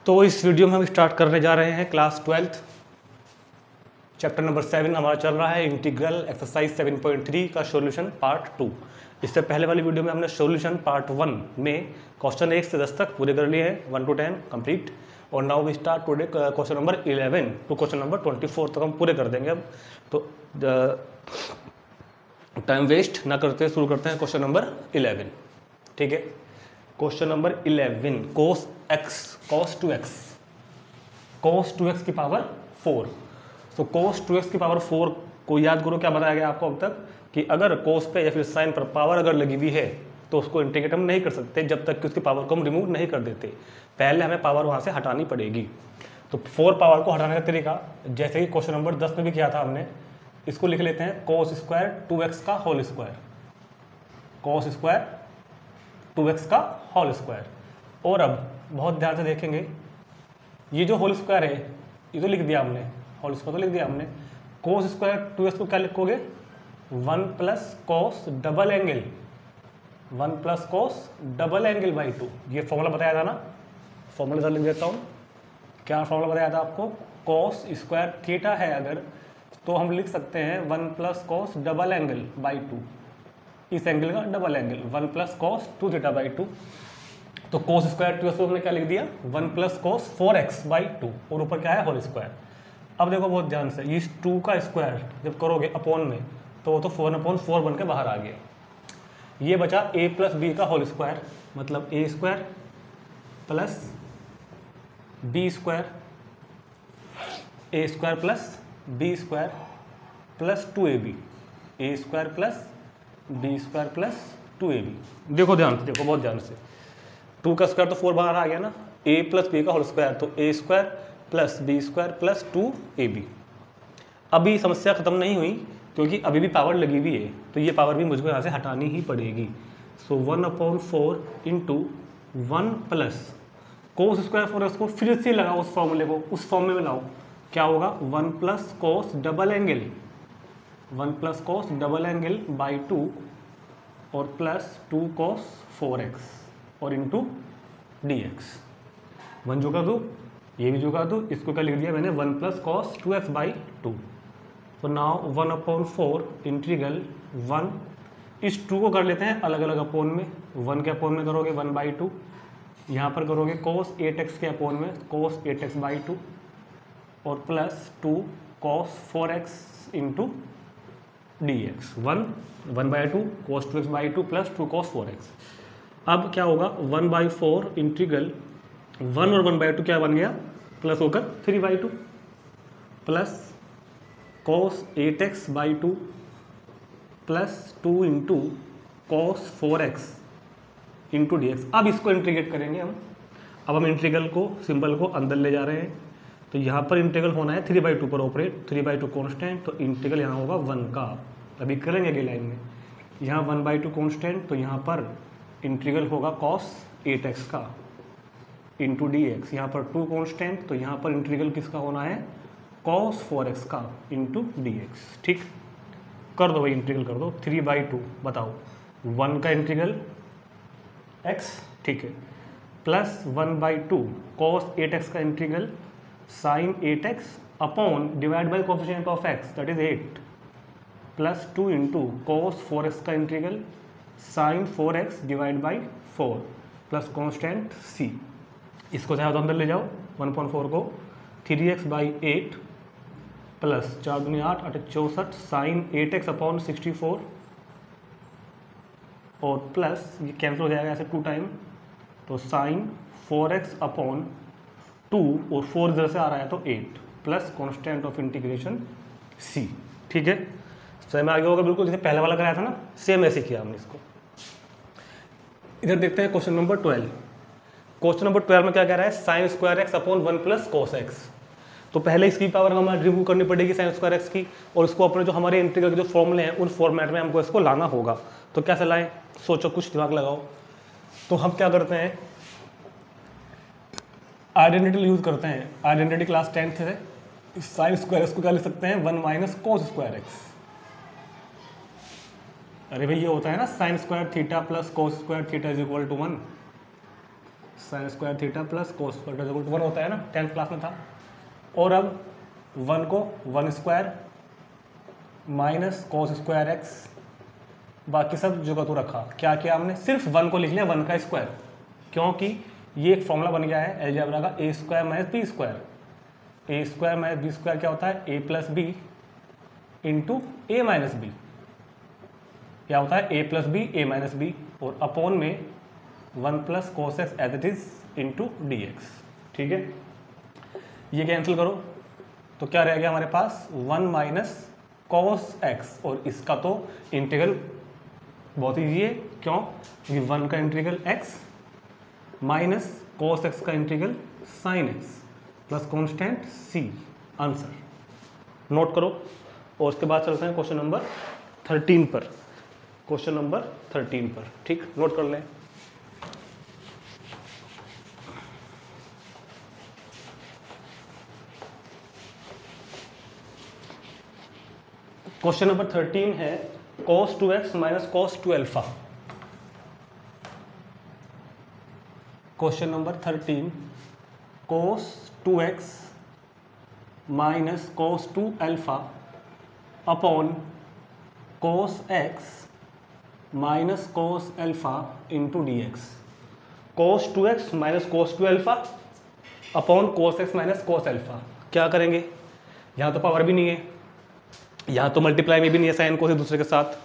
तो इस वीडियो में हम स्टार्ट करने जा रहे हैं क्लास 12th चैप्टर नंबर 7 हमारा चल रहा है इंटीग्रल एक्सरसाइज 7.3 का सॉल्यूशन पार्ट 2। इससे पहले वाली वीडियो में हमने सॉल्यूशन पार्ट 1 में क्वेश्चन 1 से 10 तक पूरे कर लिए हैं, 1 to 10 कंप्लीट। और now we start today question number 11 to question number 24 तक हम पूरे कर देंगे। अब तो टाइम वेस्ट ना करते शुरू करते हैं क्वेश्चन नंबर 11। ठीक है, क्वेश्चन नंबर 11 cos 2x की पावर 4। तो cos 2x की पावर 4 को याद करो, क्या बताया गया आपको अब तक कि अगर cos पे या फिर साइन पर पावर अगर लगी हुई है तो उसको इंटीग्रेट हम नहीं कर सकते जब तक कि उसकी पावर को हम रिमूव नहीं कर देते। पहले हमें पावर वहाँ से हटानी पड़ेगी। तो 4 पावर को हटाने का तरीका जैसे कि क्वेश्चन नंबर 10 में भी किया था हमने, इसको लिख लेते हैं cos स्क्वायर 2x का whole square, cos square 2x का होल स्क्वायर। और अब बहुत ध्यान से देखेंगे, ये जो होल स्क्वायर है ये तो लिख दिया हमने, होल स्क्वायर तो लिख दिया हमने। cos स्क्वायर 2x को क्या लिखोगे, 1 plus cos double angle, 1 plus cos double angle by 2। ये फॉर्मूला बताया था ना, फॉर्मूला सर लिख देता हूँ। क्या फॉर्मूला बताया था आपको, cos स्क्वायर थीटा है अगर तो हम लिख सकते हैं 1 plus cos double angle by 2, इस एंगल का double angle 1 plus cos 2 theta by 2। तो cos स्क्वायर 2x को हमने क्या लिख दिया, 1 प्लस cos 4x बाई 2, और ऊपर क्या है होल स्क्वायर। अब देखो बहुत ध्यान से, इस 2 का स्क्वायर जब करोगे अपॉन में तो वो तो 4/4 बन के बाहर आ गया। ये बचा a प्लस बी का होल स्क्वायर, मतलब a square plus b square, a square plus b square plus 2ab, a square plus b square plus 2ab। देखो ध्यान से, देखो बहुत ध्यान से, 2 का स्क्वायर तो 4 बाहर आ गया ना, a प्लस बी का होल स्क्वायर तो a square plus b square plus 2ab। अभी समस्या खत्म नहीं हुई क्योंकि अभी भी पावर लगी हुई है, तो ये पावर भी मुझको यहाँ से हटानी ही पड़ेगी। सो 1/4 into 1 plus cos square 4x को फिर से लगाओ उस फॉर्मूले को, उस फॉर्मूले में लाओ, क्या होगा 1 plus cos double angle, 1 plus cos double angle by 2 और प्लस 2 कोस 4x और इंटू dx। 1 जुगा दो, ये भी जुगा दो, इसको क्या लिख दिया मैंने 1 प्लस कॉस 2x बाई 2। तो नाउ 1/4 इंटीग्रल 1, इस 2 को कर लेते हैं अलग अलग अपोन में। 1 के अपोन में करोगे 1/2, यहाँ पर करोगे cos 8x के अपोन में cos 8x बाई 2 और plus 2 cos 4x into dx। 1/2 cos 2x by 2 plus 2 cos 4x। अब क्या होगा 1/4 इंटीग्रल 1 और 1/2 क्या बन गया, प्लस होकर 3/2 plus cos 8x by 2 plus 2 into cos 4x into dx। अब इसको इंटीग्रेट करेंगे हम। अब हम इंटीग्रल को सिंबल को अंदर ले जा रहे हैं, तो यहाँ पर इंटीग्रल होना है 3/2 पर ऑपरेट, 3/2 कॉन्स्टेंट, तो इंटीग्रल यहाँ होगा 1 का। अभी करेंगे अगली लाइन में, यहाँ 1/2 कॉन्स्टेंट, तो यहाँ पर इंटीग्रल होगा cos 8x का इंटू dx। यहाँ पर 2 कॉन्स्टेंट, तो यहाँ पर इंटीग्रल किसका होना है, cos 4x का इंटू dx। ठीक, कर दो भाई, इंटीग्रल कर दो। 3/2 बताओ, 1 का इंटीग्रल x, ठीक है, प्लस 1/2 cos 8x का integral sin 8x upon divide by coefficient of x that is 8 plus 2 into cos 4x का integral sin 4x divide by 4 plus constant c। इसको चाहे तो अंदर ले जाओ, 1/4 को 3x बाई 8 प्लस 4 दूनी 8 8 64 साइन 8x अपॉन 64 और प्लस ये कैंसिल हो जाएगा ऐसे 2 टाइम, तो साइन 4x अपॉन 2 और 4 इधर से आ रहा है तो 8 plus constant of integration c। ठीक है, सेम आगे होगा बिल्कुल जैसे पहले वाला कराया था ना, सेम ऐसे किया हमने इसको। इधर देखते हैं क्वेश्चन नंबर 12। क्वेश्चन नंबर 12 में क्या कह रहा है, sign square x upon 1 plus cos x. तो पहले इसकी पावर हमें रिमूव करनी पड़ेगी साइन स्क्वायर एक्स की, और इसको अपने जो हमारे इंटीग्रल के जो फॉर्मूले हैं उन फॉर्मेट में हमको इसको लाना होगा। तो कैसे लाएं, सोचो, कुछ दिमाग लगाओ। तो हम क्या करते हैं, आइडेंटिटी यूज करते हैं। आइडेंटिटी क्लास 10th से साइन स्क्वायर एक्स को क्या लिख सकते हैं, 1 माइनस कोस स्क्वायर एक्स। अरे भाई ये होता है ना sine square theta plus cos square theta is equal to 1। Sine square theta plus cos square root 1 होता है ना, 10th क्लास में था। और अब 1 को 1 square minus cos square x, बाकी सब जो का तो रखा। क्या किया हमने, सिर्फ 1 को लिख लिया 1 का स्क्वायर, क्योंकि ये एक फॉर्मूला बन गया है अलजेब्रा का a square minus b square. A square minus b square क्या होता है, a plus b into a minus b. क्या होता है, a plus b a minus b, और अपॉन में 1 plus cos x as it is into d x. ठीक है, ये कैंसिल करो तो क्या रह गया हमारे पास, 1 माइनस कॉस एक्स, और इसका तो इंटीग्रल बहुत ईजी है, क्यों, क्योंकि 1 का integral x minus cos x का integral sine x plus constant C. Answer note करो। और उसके बाद चलते हैं क्वेश्चन नंबर 13 पर। क्वेश्चन नंबर 13 पर, ठीक, नोट कर लें। क्वेश्चन नंबर 13 है cos 2x minus cos 2 alpha. Question number 13 cos 2x minus cos 2 alpha upon cos x minus cos alpha into d x. cos 2x minus cos 2 alpha upon cos x minus cos alpha. क्या करेंगे, यहाँ तो power भी नहीं है, यहाँ तो multiply में भी नहीं है साइन कोस एक दूसरे के साथ,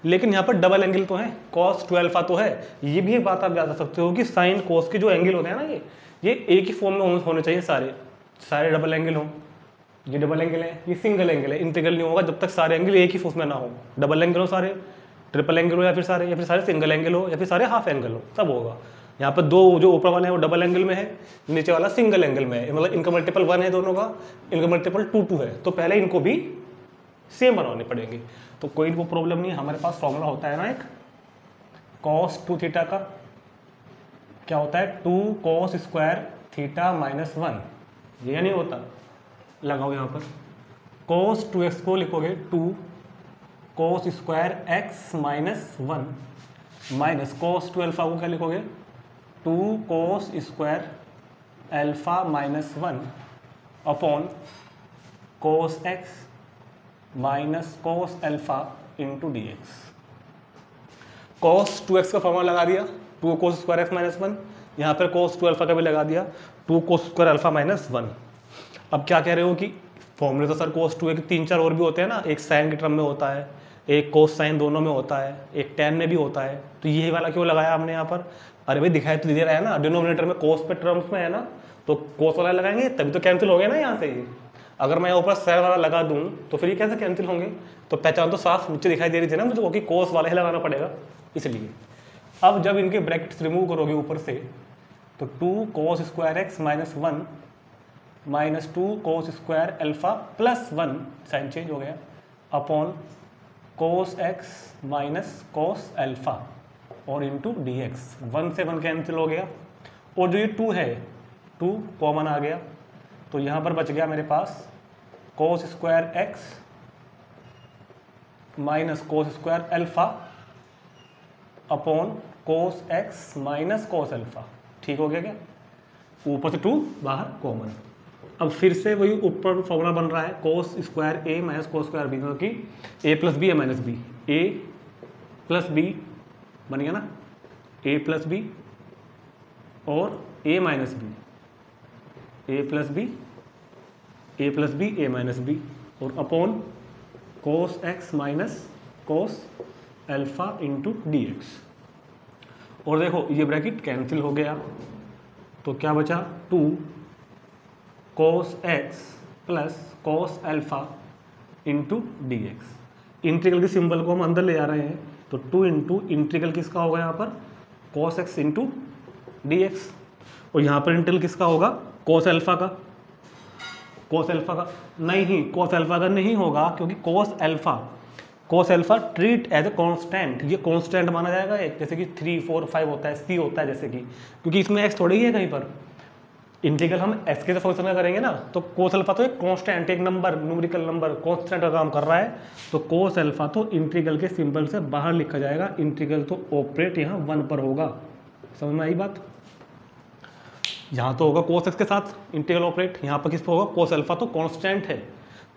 लेकिन यहाँ पर डबल एंगल तो है, cos 2 अल्फा तो है। ये भी एक बात आप याद रख सकते हो कि साइन कोस के जो एंगल होते हैं ना, ये एक ही फॉर्म में होने चाहिए, सारे डबल एंगल हों। ये डबल एंगल है, ये सिंगल एंगल है, इंटीग्रल नहीं होगा जब तक सारे एंगल एक ही फॉर्म में ना हो। डबल एंगल हो सारे, ट्रिपल एंगल हो, या फिर सारे सिंगल एंगल हो, या फिर सारे हाफ एंगल हो, सब होगा। यहाँ पर दो जो ऊपर वाले हैं वो डबल एंगल में है, नीचे वाला सिंगल एंगल में है, मतलब इनका मल्टीपल 1 है दोनों का, इनका मल्टीपल 2 है, तो पहले इनको भी सेम बनाने पड़ेंगे। तो कोई वो प्रॉब्लम नहीं है, हमारे पास फॉर्मूला होता है ना एक cos 2 थीटा का, क्या होता है 2 cos स्क्वायर थीटा माइनस 1, ये नहीं होता, लगाओ यहाँ पर cos 2x को लिखोगे 2 cos square x minus 1 minus cos 2 alpha को क्या लिखोगे 2 cos square alpha minus 1 upon cos x minus cos alpha into d x. cos 2x का फॉर्मूला लगा दिया 2 cos स्क्वायर एक्स माइनस 1, यहाँ पर cos 2 अल्फा का भी लगा दिया 2 cos स्क्वायर अल्फा माइनस 1। अब क्या कह रहे हो कि फॉर्मूले तो सर cos 2 के 3-4 और भी होते हैं ना, एक साइन के टर्म में होता है, एक cos साइन दोनों में होता है, एक tan में भी होता है, तो यही वाला क्यों लगाया हमने यहाँ पर। अरे भाई दिखाई तो दे रहा है ना, डिनोमिनेटर में cos पे टर्म्स में है ना, तो cos वाला लगाएंगे तभी तो कैंसिल हो गया ना यहाँ से ये। अगर मैं ऊपर साइन वाला लगा दूं तो फिर ये कैसे कैंसिल होंगे, तो पहचान तो साफ नीचे दिखाई दे रही थी ना मुझे, क्योंकि cos वाला ही लगाना पड़ेगा इसलिए। अब जब इनके ब्रैकेट्स रिमूव करोगे ऊपर से तो 2 cos square x minus 1 minus 2 cos square alpha plus 1, sine change हो गया, upon cos x minus cos alpha और इंटू डी एक्स। 1 से 1 कैंसिल हो गया, और जो ये 2 है 2 कॉमन आ गया, तो यहाँ पर बच गया मेरे पास cos square x minus cos square alpha upon cos x minus cos alpha. ठीक हो गया क्या, ऊपर से 2 बाहर कॉमन। अब फिर से वही ऊपर फॉर्मूला बन रहा है cos square a minus cos square b, मतलब कि a plus b minus b, a plus b बन गया ना, a प्लस बी और a minus b, a plus b a plus b a minus b, और upon cos x minus cos alpha into d x. और देखो ये bracket cancel हो गया, तो क्या बचा 2 cos x plus cos alpha into d x. Integral के सिंबल को हम अंदर ले जा रहे हैं, तो 2 इंटू इंटीग्रल किसका होगा यहाँ पर cos x into d x, और यहाँ पर इंटीग्रल किसका होगा cos अल्फा का, cos अल्फा का नहीं, cos अल्फा का नहीं होगा, क्योंकि cos alpha treat as a constant, ये कांस्टेंट माना जाएगा एक, जैसे कि 3 4 5 होता है, c होता है जैसे कि, क्योंकि इसमें x थोड़ी ही है कहीं पर। इंटीग्रल हम x के फंक्शन में करेंगे ना, तो cos अल्फा तो एक कांस्टेंट, एक नंबर, न्यूमेरिकल नंबर कांस्टेंट का काम कर रहा है, तो cos अल्फा तो इंटीग्रल के सिंबल से बाहर लिखा जाएगा, इंटीग्रल तो ऑपरेट यहाँ 1 पर होगा। समझ में आई बात। यहाँ तो होगा कोस एक्स के साथ इंटीग्रल ऑपरेट, यहाँ पर किस पर होगा कोस अल्फा, तो कांस्टेंट है,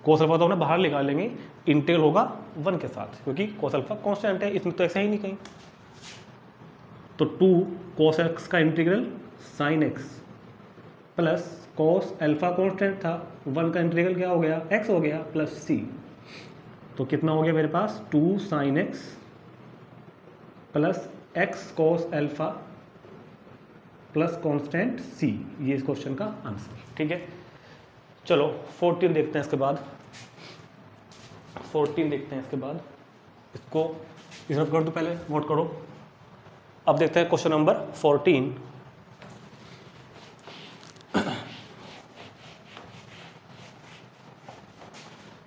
कोस अल्फा तो हमने बाहर निकाल लेंगे, इंटीग्रल होगा 1 के साथ क्योंकि कोस अल्फा कांस्टेंट है, इसमें तो ऐसा ही नहीं कहीं। तो 2 कोस एक्स का integral sine x plus cos alpha constant था, 1 का इंटीग्रल क्या हो गया एक्स हो गया प्लस सी, तो कितना हो गया मेरे पास 2 sine x plus x cos alpha plus constant C, ये इस क्वेश्चन का आंसर। ठीक है, चलो 14 देखते हैं इसके बाद, 14 देखते हैं इसके बाद, इसको इस तरफ कर दो, पहले नोट करो। अब देखते हैं क्वेश्चन नंबर 14।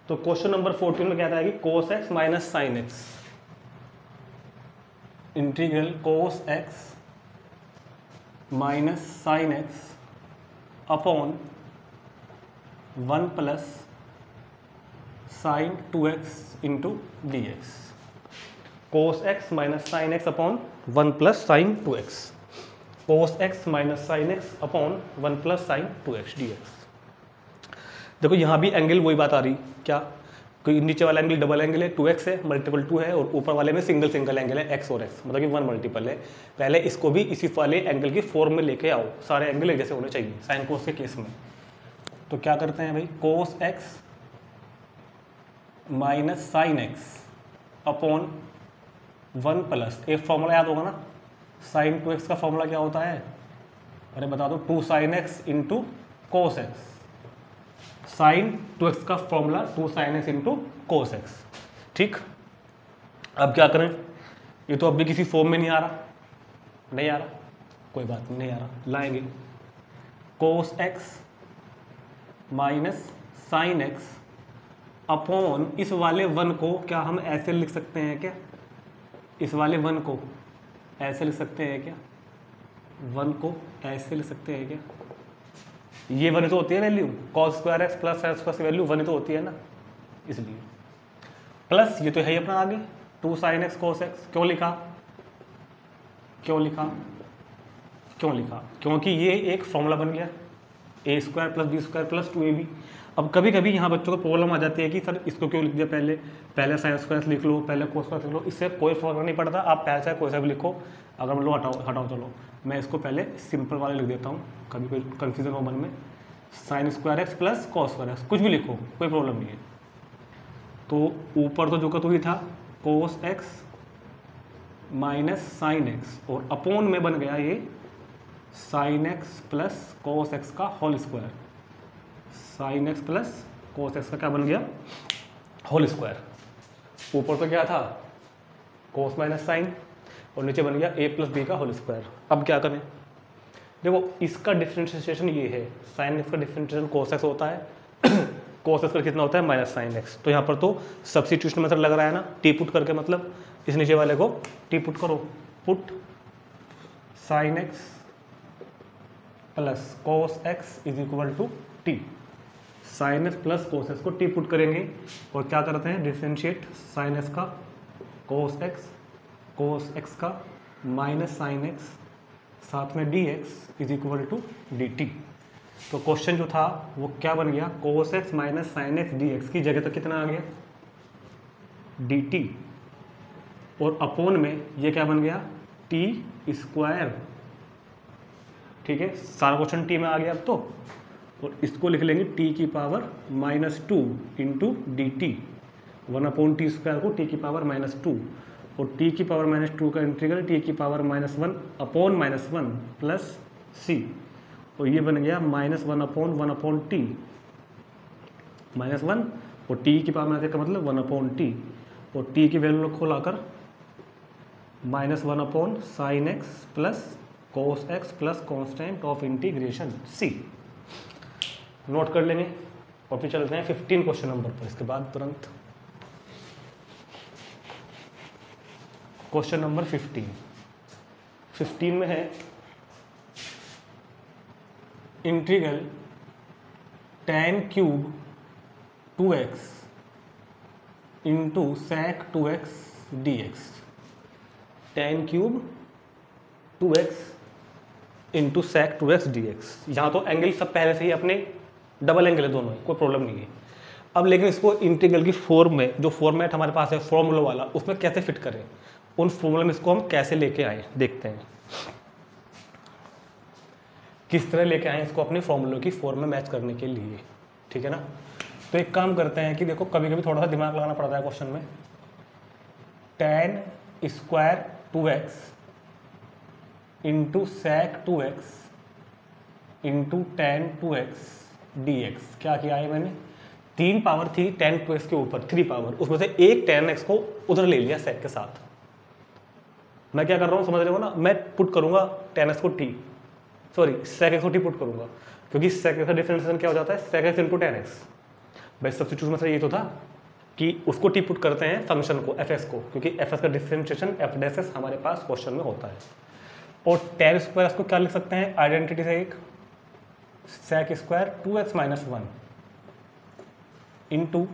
तो क्वेश्चन नंबर 14 में क्या था कि कोस x minus sine x, integral कोस x minus sine x upon 1 plus sign 2x into d x, कोस x minus sine x upon 1 plus sign 2x, कोस x minus sine x upon 1 plus sign 2x D x. देखो यहाँ भी angle वही बात आ रही, क्या कोई नीचे वाला एंगल डबल एंगल है, 2x है, मल्टीपल 2 है, और ऊपर वाले में सिंगल सिंगल एंगल है x और x, मतलब कि 1 मल्टीपल है। पहले इसको भी इसी वाले एंगल की फॉर्म में लेके आओ, सारे एंगल एक जैसे होने चाहिए साइन कोस के केस में। तो क्या करते हैं भाई, कोस x minus sine x upon 1 plus, एक फॉर्मूला याद होगा ना, साइन 2x का फॉर्मूला क्या होता है, अरे बता दो, 2 sine x into cos x, sine 2x का formula 2 sine x into cos x. ठीक, अब क्या करें, ये तो अब भी किसी फॉर्म में नहीं आ रहा, नहीं आ रहा, कोई बात नहीं आ रहा, लाएंगे कोस x minus sine x upon इस वाले 1 को क्या हम ऐसे लिख सकते हैं क्या, इस वाले 1 को ऐसे लिख सकते हैं क्या, 1 को ऐसे लिख सकते हैं क्या, ये 1 तो होती है value, cos square x plus sine square की वैल्यू 1 तो होती है ना, इसलिए प्लस ये तो है ही अपना आगे 2 साइन एक्स कोस एक्स। क्यों लिखा, क्यों लिखा, क्यों लिखा, क्योंकि ये एक फॉर्मूला बन गया, a square plus b square plus 2ab। अब कभी कभी यहाँ बच्चों को प्रॉब्लम आ जाती है कि सर इसको क्यों लिख दिया, पहले साइन स्क्वायर लिख लो, पहले कोस स्क्वायर लिख लो, इससे कोई फर्क नहीं पड़ता, आप पहले से कोई सा भी लिखो। अगर मतलब हटाओ चलो, मैं इसको पहले सिंपल वाले लिख देता हूँ, कभी कोई कन्फ्यूजन हो मन में, sign square x plus cos square x, कुछ भी लिखो कोई प्रॉब्लम नहीं है। तो ऊपर तो जो का तो ही था cos x minus sine x, और अपोन में बन गया ये sine x plus cos x का whole square, sine x plus cos x का क्या बन गया, होल स्क्वायर। ऊपर तो क्या था कोस माइनस साइन, और नीचे बन गया ए प्लस बी का होल स्क्वायर। अब क्या करें, देखो इसका डिफ्रेंशिएशन ये है, साइन एक्स का डिफ्रेंशिएशन कोस एक्स होता है, कोस एक्स का कितना होता है माइनस साइन एक्स। तो यहाँ पर तो सब्स्टिट्यूशन मेथड लग रहा है ना, टी पुट करके, मतलब इस नीचे वाले को टी पुट करो, put sine x plus cos x is equal to t, sine x plus cos x को टी पुट करेंगे, और क्या करते हैं डिफ्रेंशिएट साइन एक्स का कोस एक्स का माइनस साइन एक्स, साथ में d x is equal to d t. तो क्वेश्चन जो था वो क्या बन गया, cos x minus sine x d x की जगह तक कितना आ गया डी टी, और अपोन में ये क्या बन गया टी स्क्वायर। ठीक है, सारा क्वेश्चन टी में आ गया अब तो, और इसको लिख लेंगे टी की power -2 into d T, 1/t square को टी की पावर -2, और टी की पावर -2 का इंटीग्रल टी की पावर -1 अपॉन -1 प्लस सी, और ये बन गया -1/1/t -1, और टी की पावर -1 का मतलब 1/t, और टी की वैल्यू को लाकर -1 sine x plus cos x plus constant of integration c. Note कर लेंगे, और फिर चलते हैं 15 क्वेश्चन नंबर पर। इसके बाद तुरंत क्वेश्चन नंबर 15 में है integral tan cube 2x into sec 2x dx, tan cube 2x into sec 2x dx। यहाँ तो एंगल सब पहले से ही अपने डबल एंगल है दोनों ही, कोई प्रॉब्लम नहीं है। अब लेकिन इसको इंटीग्रल की फॉर्म में, जो फॉर्मेट हमारे पास है फॉर्मूला वाला, उसमें कैसे फिट करें, उन फॉर्मूला में इसको हम कैसे लेके आए देखते हैं, किस तरह लेके आए इसको अपने फॉर्मूले की फॉर्म में मैच करने के लिए, ठीक है ना। तो एक काम करते हैं कि देखो कभी कभी थोड़ा सा दिमाग लगाना पड़ता है क्वेश्चन में। tan square 2x into sec 2x into tan 2x dx। क्या किया है मैंने, 3 पावर थी tan 2x के ऊपर, 3 पावर, उसमें से एक tan x को उधर ले लिया sec के साथ। मैं क्या कर रहा हूँ समझ रहे हो ना, मैं पुट करूंगा tan x को t, सॉरी sec x को t पुट करूंगा, क्योंकि sec x का डिफरेंशिएशन क्या हो जाता है, sec x into tan x। भाई सब्स्टिट्यूट में से ये तो था कि उसको टी पुट करते हैं फंक्शन को fx को, क्योंकि fx का डिफरेंशिएशन f डैश s हमारे पास क्वेश्चन में होता है। और tan स्क्वायर को क्या लिख सकते हैं आइडेंटिटी से, एक sec square 2x minus 1 into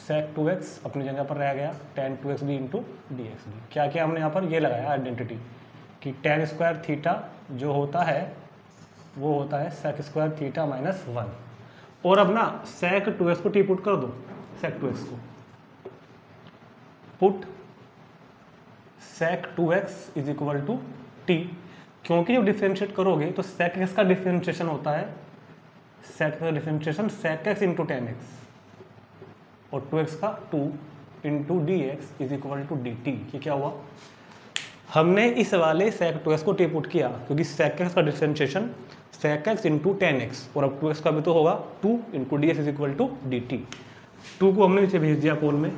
sec 2x अपनी जगह पर रह गया tan 2x भी इंटू डी एक्स भी। क्या किया हमने यहाँ पर, ये लगाया आइडेंटिटी कि tan स्क्वायर थीटा जो होता है वो होता है sec स्क्वायर थीटा माइनस 1। और अब ना sec 2x को टी पुट कर दो, sec 2x को put sec 2x is equal to t, क्योंकि जब डिफरेंशिएट करोगे तो sec x का डिफरेंशिएशन होता है, sec का differentiation sec x into tan x और 2x का 2 into d x is equal to d t. ये क्या हुआ, हमने इस वाले sec 2x को टी पुट किया, क्योंकि sec x का differentiation sec x into tan x, और अब 2x का भी तो होगा 2 into d x is equal to d t. 2 को हमने नीचे भेज दिया कोल में,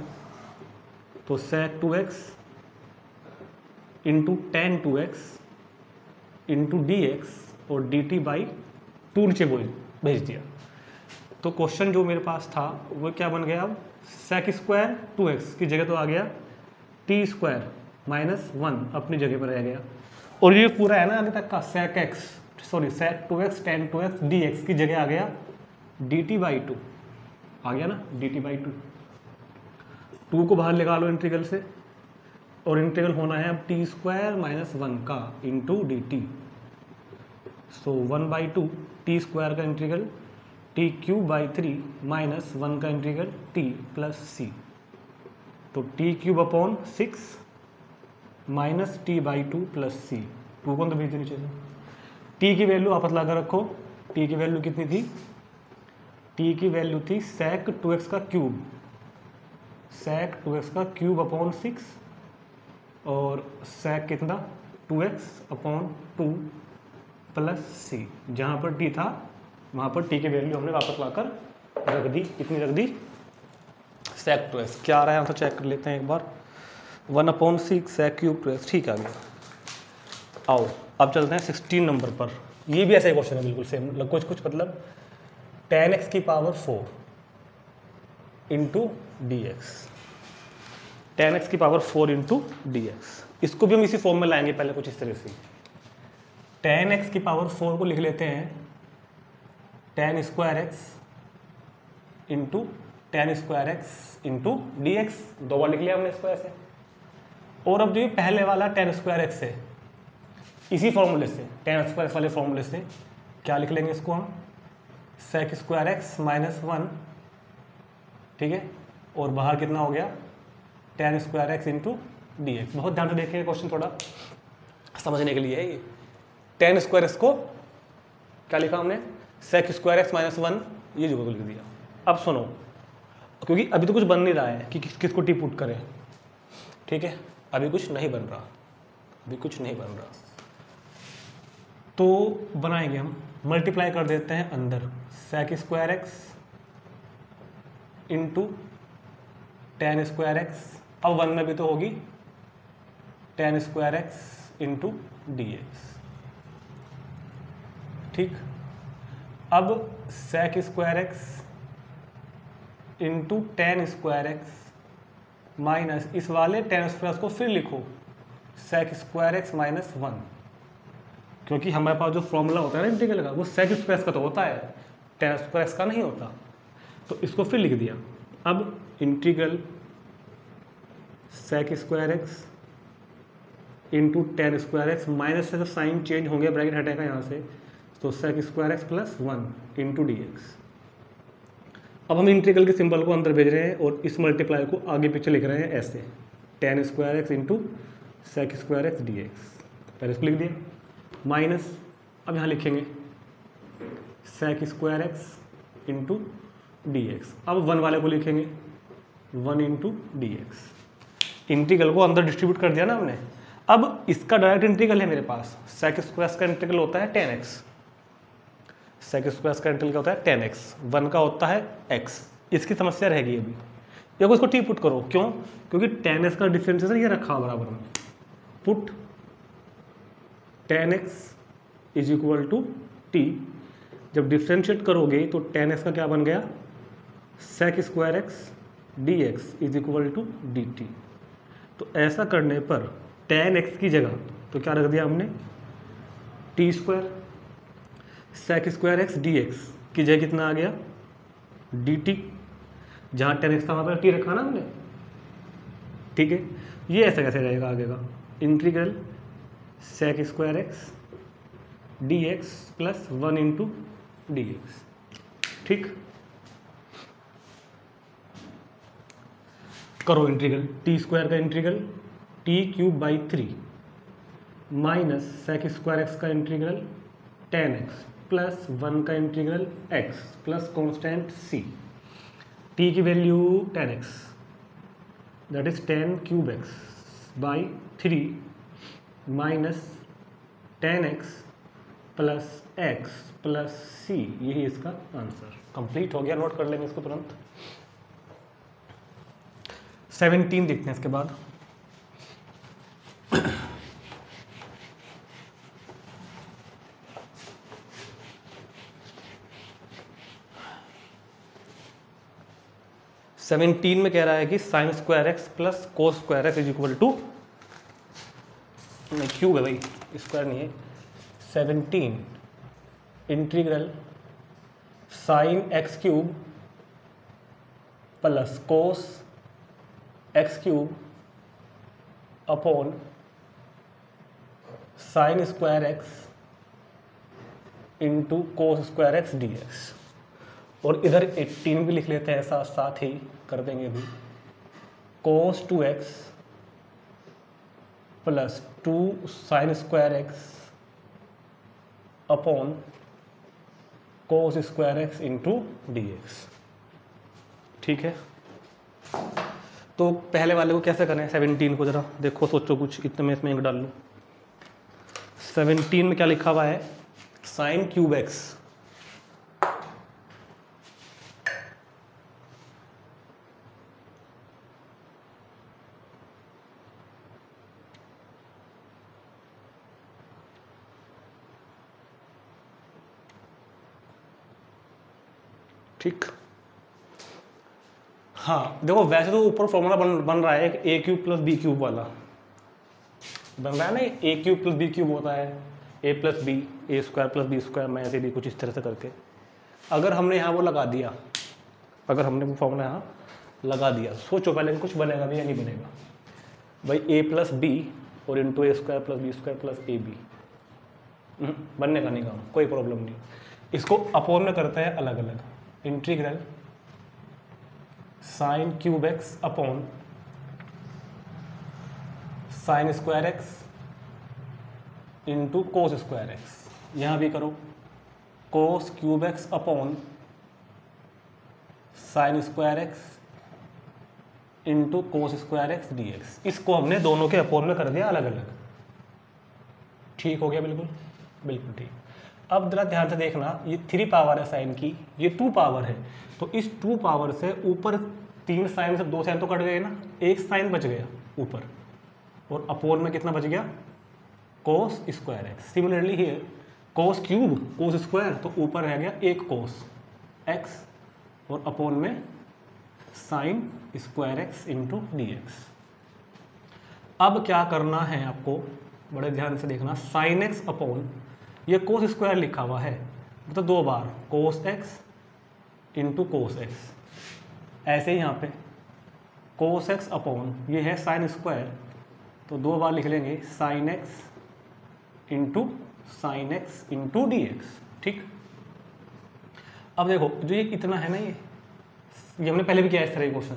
तो sec 2x into tan 2x into d x और डी टी बाई 2 नीचे भेज दिया। तो क्वेश्चन जो मेरे पास था वो क्या बन गया, अब sec स्क्वायर 2x की जगह तो आ गया t स्क्वायर माइनस 1 अपनी जगह पर रह गया, और ये पूरा है ना आगे तक का sec 2x tan 2x dx की जगह आ गया dt बाई 2, आ गया ना dt बाई 2 को बाहर निकालो लो इंटीग्रल से, और इंटीग्रल होना है अब टी स्क्वायर माइनस 1 का into d t. So 1/2 t square का integral t cube by 3 minus 1 का इंटीग्रल टी प्लस सी। तो t cube upon 6 minus t by 2 plus C. 2 को तो भेज दो नीचे से। टी की वैल्यू आपस ला कर रखो, टी की वैल्यू कितनी थी, टी की वैल्यू थी sec 2x का क्यूब, sec 2x का क्यूब अपॉन 6 और sec कितना 2x अपॉन 2 प्लस सी। जहाँ पर t था वहाँ पर t की वैल्यू हमने वापस लाकर रख दी, कितनी रख दी sec 2x। क्या आ रहा है हम तो चेक कर लेते हैं एक बार, 1/6 sec क्यूब 2x, ठीक आ गया। आओ अब चलते हैं 16 नंबर पर। ये भी ऐसा ही क्वेश्चन है बिल्कुल सेम, कुछ मतलब tan x की power 4 into d x, tan x की पावर 4 इंटू डी एक्स। इसको भी हम इसी फॉर्म में लाएंगे पहले कुछ इस तरह से। tan x की पावर 4 को लिख लेते हैं tan square x into tan square x into d x, 2 बार लिख लिया हमने इसको ऐसे। और अब जो ये पहले वाला tan स्क्वायर x है, इसी फॉर्मूले से tan स्क्वायर x वाले फॉर्मूले से क्या लिख लेंगे इसको हम, sec स्क्वायर x माइनस 1, ठीक है, और बाहर कितना हो गया tan square x into d x. बहुत ध्यान से देखिए क्वेश्चन, थोड़ा समझने के लिए है ये। tan स्क्वायर x को क्या लिखा हमने, sec स्क्वायर x माइनस 1, ये जो लिख दिया। अब सुनो, क्योंकि अभी तो कुछ बन नहीं रहा है कि किसको टी पुट करें, ठीक है, अभी कुछ नहीं बन रहा, अभी कुछ नहीं बन रहा, तो बनाएंगे हम, मल्टीप्लाई कर देते हैं अंदर sec square x into tan square x, अब 1 में भी तो होगी tan square x into d x, ठीक। अब sec square x into tan square x minus इस वाले tan स्क्वायर को फिर लिखो sec स्क्वायर x माइनस 1, क्योंकि हमारे पास जो फॉर्मूला होता है ना इंटीग्रल का, वो sec स्क्वायर का तो होता है, tan स्क्वायर का नहीं होता, तो इसको फिर लिख दिया। अब integral sec square x into ten square x, minus से जब साइन चेंज होंगे ब्रैकेट हटेगा यहाँ से, तो sec square x plus 1 into d x. अब हम इंटीग्रल के सिंबल को अंदर भेज रहे हैं और इस मल्टीप्लाई को आगे पीछे लिख रहे हैं ऐसे, tan square x into sec square x d x. पहले इसको लिख दिया माइनस, अब यहाँ लिखेंगे sec square x into d x. अब 1 वाले को लिखेंगे 1 इंटू डी एक्स। इंटीग्रल को अंदर डिस्ट्रीब्यूट कर दिया ना हमने। अब इसका डायरेक्ट इंटीग्रल है मेरे पास, सेक स्क्वायर का इंटीग्रल होता है 10x, सेक स्क्वायर का इंटीग्रल क्या होता है 10x, 1 का होता है x। इसकी समस्या रहेगी अभी, देखो इसको टी पुट करो, क्यों? क्योंकि 10x का डिफरेंशिएशन ये रखा बराबर में, put 10x is equal to t. जब डिफ्रेंशिएट करोगे तो 10x का क्या बन गया, sec square x d x is equal to d t. तो ऐसा करने पर 10x की जगह तो क्या रख दिया हमने, t square, sec square x d x की जगह कितना आ गया, डी टी, जहाँ 10x था वहाँ पर टी रखा ना हमने, ठीक है। ये ऐसा कैसे रहेगा आगे का, integral sec square x d x plus 1 into d x, ठीक। करो इंटीग्रल, टी स्क्वायर का integral t cube by 3 minus sec square x का इंटीग्रल 10x प्लस 1 का integral x plus constant c। t की value 10x, that is 10 cube x by 3 minus 10x plus x plus c, यही इसका answer. Complete हो गया, note कर लेंगे इसको तुरंत। 17 देखते हैं इसके बाद। सेवेंटीन में कह रहा है कि sine square x plus cos square x is equal to, नहीं क्यूब है भाई, स्क्वायर नहीं है। 17 integral sine x cube plus cos x cube upon sine square x into cos square x d x. और इधर 18 भी लिख लेते हैं, साथ साथ ही कर देंगे अभी, कोस 2x plus 2 sign square x upon cos square x into d x, ठीक है। तो पहले वाले को कैसे करें, 17 को जरा देखो, सोचो कुछ, इतने में इसमें एक डाल लो। 17 में क्या लिखा हुआ है, साइन क्यूब एक्स ठीक। हाँ देखो, वैसे तो ऊपर फॉर्मूला बन रहा है ए क्यूब प्लस बी क्यूब वाला बन रहा है ना, ए क्यूब प्लस बी क्यूब होता है a plus b, A square plus b square, मैं ऐसे भी कुछ इस तरह से करके, अगर हमने यहाँ वो लगा दिया, अगर हमने वो फॉर्मूला यहाँ लगा दिया, सोचो पहले कुछ बनेगा भी या नहीं बनेगा भाई, ए प्लस बी और into a square plus b square plus a b, बनने का नहीं काम, कोई प्रॉब्लम नहीं। इसको अपोन में करते हैं अलग अलग, integral sine cube x upon sine square x into cos square x, यहाँ भी करो cos cube x upon sine square x into cos square x d x. इसको हमने दोनों के अपोन में कर दिया अलग अलग, ठीक हो गया, बिल्कुल बिल्कुल ठीक। अब जरा ध्यान से देखना, ये 3 पावर है साइन की, ये 2 पावर है, तो इस 2 पावर से ऊपर 3 साइन से 2 साइन तो कट गए ना, 1 साइन बच गया ऊपर, और अपोन में कितना बच गया, कोस square x. Similarly here cos cube cos square, तो ऊपर रह गया 1 कोस एक्स और अपोन में sign square x into d x. अब क्या करना है आपको, बड़े ध्यान से देखना, साइन एक्स अपॉन ये कोस स्क्वायर लिखा हुआ है, मतलब 2 बार cos x into cos x, ऐसे ही यहाँ पे कोस एक्स अपॉन ये है साइन स्क्वायर तो 2 बार लिख लेंगे sign x into d x. ठीक, अब देखो जो ये इतना है ना, ये हमने पहले भी किया इस तरह क्वेश्चन,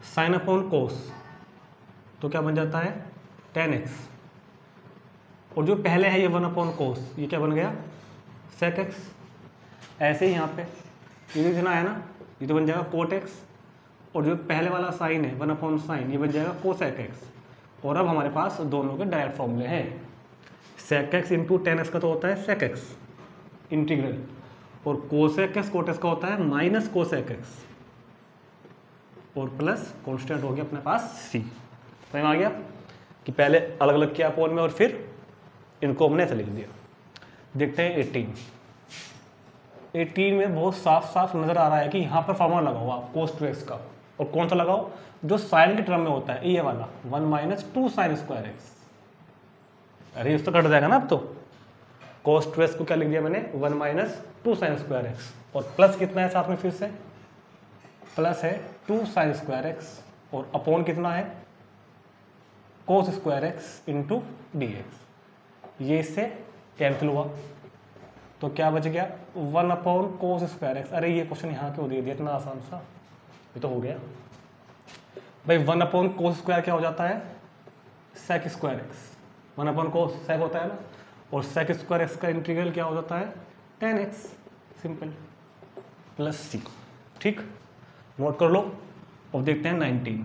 साइन अपॉन कोस तो क्या बन जाता है टेन एक्स, और जो पहले है ये 1 अपॉन कोस, ये क्या बन गया सेक एक्स। ऐसे ही यहाँ पे ये इतना है ना, ये तो बन जाएगा कोट एक्स, और जो पहले वाला साइन है 1 अपॉन साइन, ये बन जाएगा कोसेक एक्स। और अब हमारे पास दोनों के डायरेक्ट फॉर्मूले हैं, sec x into tan x का तो होता है सेक एक्स इंटीग्रल, और कोसेक एक्स कोट एक्स का होता है माइनस कोसेक एक्स, और प्लस कॉन्स्टेंट हो गया अपने पास सी। समझ आ गया कि पहले अलग अलग किया अपॉन में और फिर इनको हमने ऐसे लिख दिया। देखते हैं 18 में बहुत साफ साफ नजर आ रहा है कि यहाँ पर फॉर्मूला लगाओ आप कोस टू एक्स का, और कौन सा लगाओ जो साइन के टर्म में होता है, ये वाला 1 माइनस 2 साइन स्क्वायर एक्स। अरे इस तो कट जाएगा ना, अब तो कोस टू एक्स को क्या लिख दिया मैंने 1 माइनस 2 साइन स्क्वायर एक्स, और प्लस कितना है साथ में फिर से प्लस है 2 साइन स्क्वायर एक्स, और अपॉन कितना है कोस square x into d x. ये इससे कैंसिल हुआ तो क्या बच गया 1 अपॉन कोस स्क्वायर एक्स। अरे ये क्वेश्चन यहाँ क्यों दे दिया इतना आसान सा, ये तो हो गया भाई। 1 अपॉन कोस स्क्वायर क्या हो जाता है sec square x, 1 upon cos sec होता है ना, और सेक स्क्वायर एक्स का इंटीग्रल क्या हो जाता है 10x, सिंपल, प्लस सी। ठीक, नोट कर लो। अब देखते हैं 19।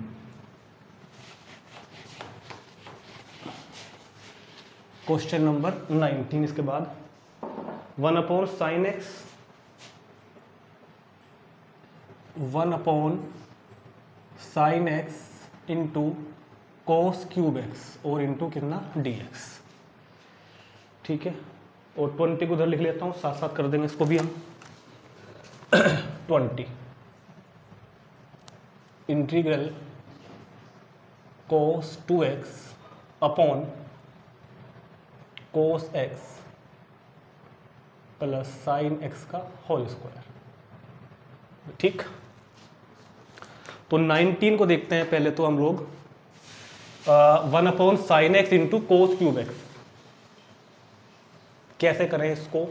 क्वेश्चन नंबर 19 इसके बाद 1 upon sine x 1 upon sign x into cos cube x और इंटू कितना डी एक्स। ठीक है, और 20 को उधर लिख लेता हूँ, साथ साथ कर देंगे इसको भी हम 20 इंटीग्रल कोस 2x अपॉन कोस x प्लस साइन x का होल स्क्वायर। ठीक, तो 19 को देखते हैं पहले तो हम लोग 1 upon sign x into cos cube x. कैसे करें इसको,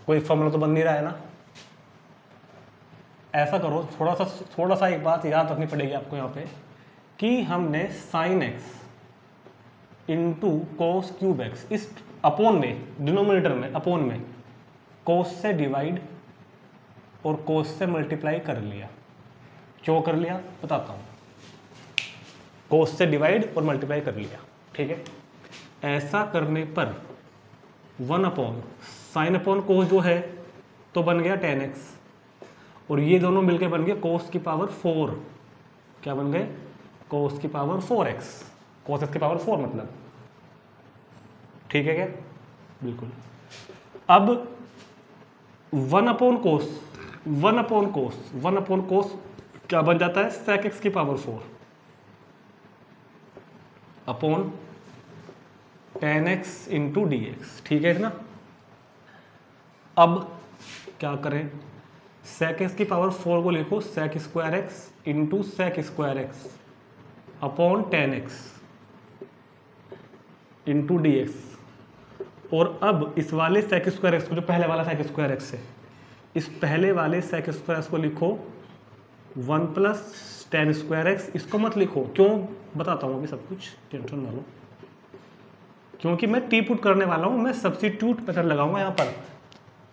कोई फॉर्मूला तो बन नहीं रहा है ना। ऐसा करो, थोड़ा सा एक बात याद रखनी पड़ेगी आपको यहाँ पे कि हमने sign x into cos cube x इस अपॉन में डिनोमिनेटर में अपॉन में कोस से डिवाइड और कोस से मल्टीप्लाई कर लिया। क्यों कर लिया बताता हूँ, कोस से डिवाइड और मल्टीप्लाई कर लिया। ठीक है, ऐसा करने पर 1 अपॉन साइन अपॉन कोस जो है तो बन गया 10x, और ये दोनों मिलके बन गए कोस की पावर 4। क्या बन गए कोस की पावर 4x, कोस की पावर 4 मतलब। ठीक है क्या, बिल्कुल। अब 1 अपॉन कोस क्या बन जाता है सेक एक्स की power 4 upon 10x into d x. ठीक है ना, अब क्या करें, सेक एक्स की पावर 4 को लिखो sec square x into sec square x upon 10x into d x. और अब इस वाले सेक स्क्वायर एक्स को, जो पहले वाला सेक स्क्वायर एक्स है, इस पहले वाले सेक स्क्वायर एक्स को लिखो 1 प्लस 10 स्क्वायर एक्स। इसको मत लिखो, क्यों बताता हूँ अभी सब कुछ, टेंशन ना लो, क्योंकि मैं टी पुट करने वाला हूँ। मैं सब्स्टिट्यूट मेथड लगाऊंगा यहाँ पर,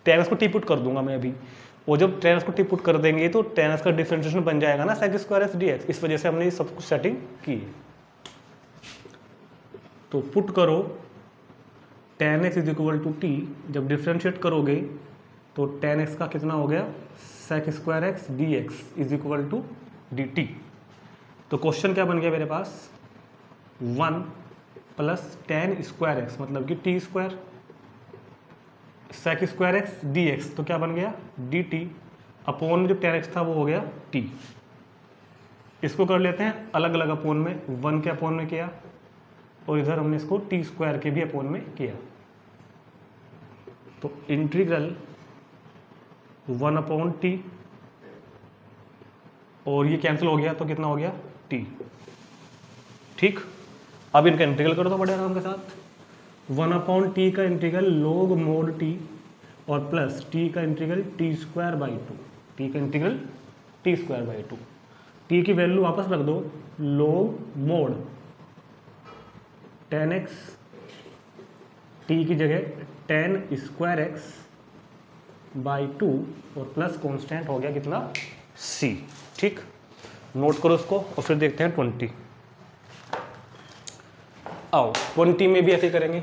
10x को टी पुट कर दूंगा मैं अभी, और जब 10x को टी पुट कर देंगे तो 10x का डिफरेंशिएशन बन जाएगा ना sec square x d x. इस वजह से हमने ये सब कुछ सेटिंग की। तो पुट करो 10x is equal to t, जब डिफरेंशिएट करोगे तो 10x का कितना हो गया sec square x d x is equal to d t. तो क्वेश्चन क्या बन गया मेरे पास 1 प्लस 10 स्क्वायर एक्स मतलब कि t square sec square x d x, तो क्या बन गया डी टी अपॉन में जो 10x था वो हो गया टी। इसको कर लेते हैं अलग अलग अपोन में, 1 के अपोन में किया और इधर हमने इसको टी स्क्वायर के भी अपोन में किया। तो इंटीग्रल 1 अपॉन टी, और ये कैंसिल हो गया तो कितना हो गया टी। ठीक, अब इनका इंटीग्रल करो तो बड़े आराम के साथ, 1/t का इंटीग्रल log mod t और प्लस t का इंटीग्रल t²/2, t का इंटीग्रल t²/2, t की वैल्यू वापस रख दो, log mod 10x, t की जगह 10²x/2 और प्लस कांस्टेंट हो गया कितना, c। ठीक, नोट करो उसको और फिर देखते हैं 20। आओ 20 में भी ऐसे करेंगे।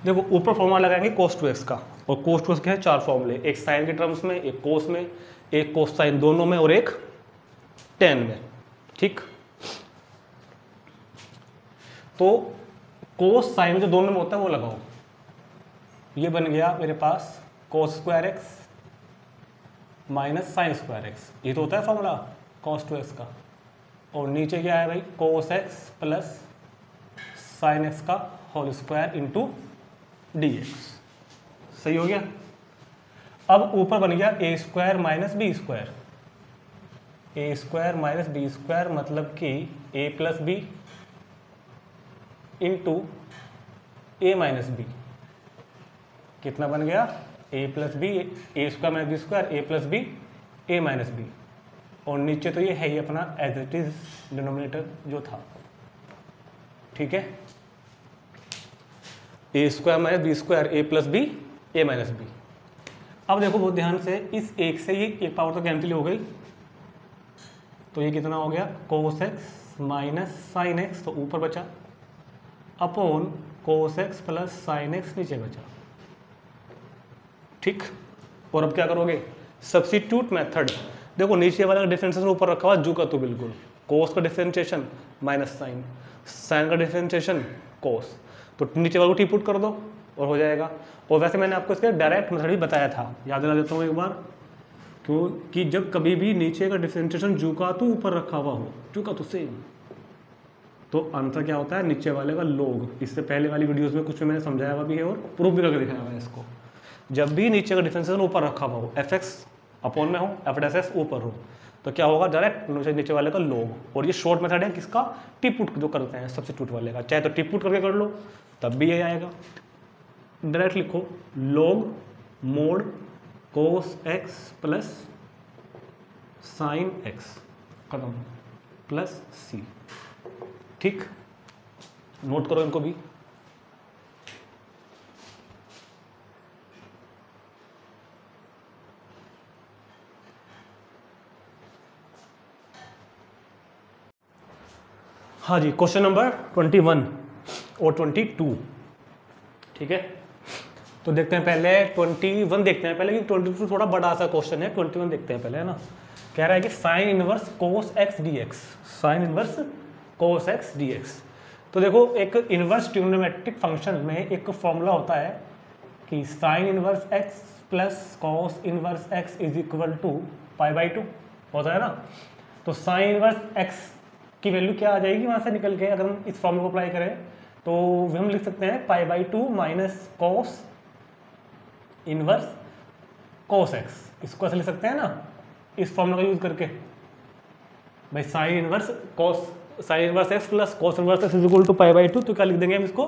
देखो ऊपर फॉर्मूला लगाएंगे cos 2x का, और cos 2x के हैं 4 फॉर्मूले, एक साइन के टर्म्स में, एक कोस में, एक कोस साइन दोनों में और एक टेन में। ठीक, तो कोस साइन जो दोनों में होता है वो लगाओ। ये बन गया मेरे पास cos² x माइनस sin²x, ये तो होता है फॉर्मूला cos 2x का, और नीचे क्या है भाई cos x plus sin x का होल स्क्वायर इंटू dx। सही हो गया। अब ऊपर बन गया a² minus b², a² minus b² मतलब कि a plus b into a minus b, कितना बन गया a plus b, a² minus b², a plus b, a minus b, और नीचे तो ये है ही अपना एज इट इज डिनोमिनेटर जो था। ठीक है, a² minus b², a plus b, a minus b. अब देखो बहुत ध्यान से, इस एक से ये एक पावर तो कैंसिल हो गई, तो ये कितना हो गया cos x minus sin x, तो ऊपर बचा, upon cos x plus sin x नीचे बचा। ठीक, और अब क्या करोगे, सब्स्टिट्यूट मेथड। देखो नीचे वाला डिफरेंशिएशन ऊपर रखा हुआ जू का तो बिल्कुल, cos का डिफरेंशिएशन माइनस sin, sin का डिफरेंशिएशन cos, तो नीचे वाले को टी पुट कर दो और हो जाएगा। और वैसे मैंने आपको इसके डायरेक्ट मेथड भी बताया था, याद दिला देता हूँ एक बार, क्योंकि जब कभी भी नीचे का डिफरेंशिएशन जू का तो ऊपर रखा हुआ हो, जू का तो सेम, तो आंसर क्या होता है नीचे वाले का log। इससे पहले वाली वीडियोस में कुछ में मैंने समझाया हुआ भी है और प्रूफ भी करके दिखाया हुआ है इसको। जब भी नीचे का डिफरेंशिएशन ऊपर रखा हुआ हो, fx अपॉन में हो, f' ऊपर हो, तो क्या होगा डायरेक्ट नीचे वाले का log। और ये शॉर्ट मेथड है किसका, टी पुट जो करते हैं सब्स्टिट्यूट वाले का, चाहे तो टी पुट करके कर लो तब भी ये आएगा। डायरेक्ट लिखो log mod cos x plus sin x खत्म प्लस c। ठीक, नोट करो इनको भी। हाँ जी, क्वेश्चन नंबर 21 और 22। ठीक है, तो देखते हैं पहले 21 देखते हैं पहले, क्योंकि 22 थोड़ा बड़ा सा क्वेश्चन है, 21 देखते हैं पहले, है ना। कह रहा है कि sine inverse cos x dx, sine inverse cos x dx। तो देखो एक इनवर्स ट्रिग्नोमेट्रिक फंक्शन में एक फॉर्मूला होता है कि sine inverse x plus cos inverse x is equal to π/2 होता है ना। तो साइन इनवर्स x की वैल्यू क्या आ जाएगी वहाँ से निकल के, अगर हम इस फॉर्मूला को अप्लाई करें तो हम लिख सकते हैं π/2 minus cos inverse cos x, इसको ऐसे लिख सकते हैं ना इस फॉर्मूला का यूज करके। भाई sine inverse x plus cos inverse x is equal to π/2, तो क्या लिख देंगे हम इसको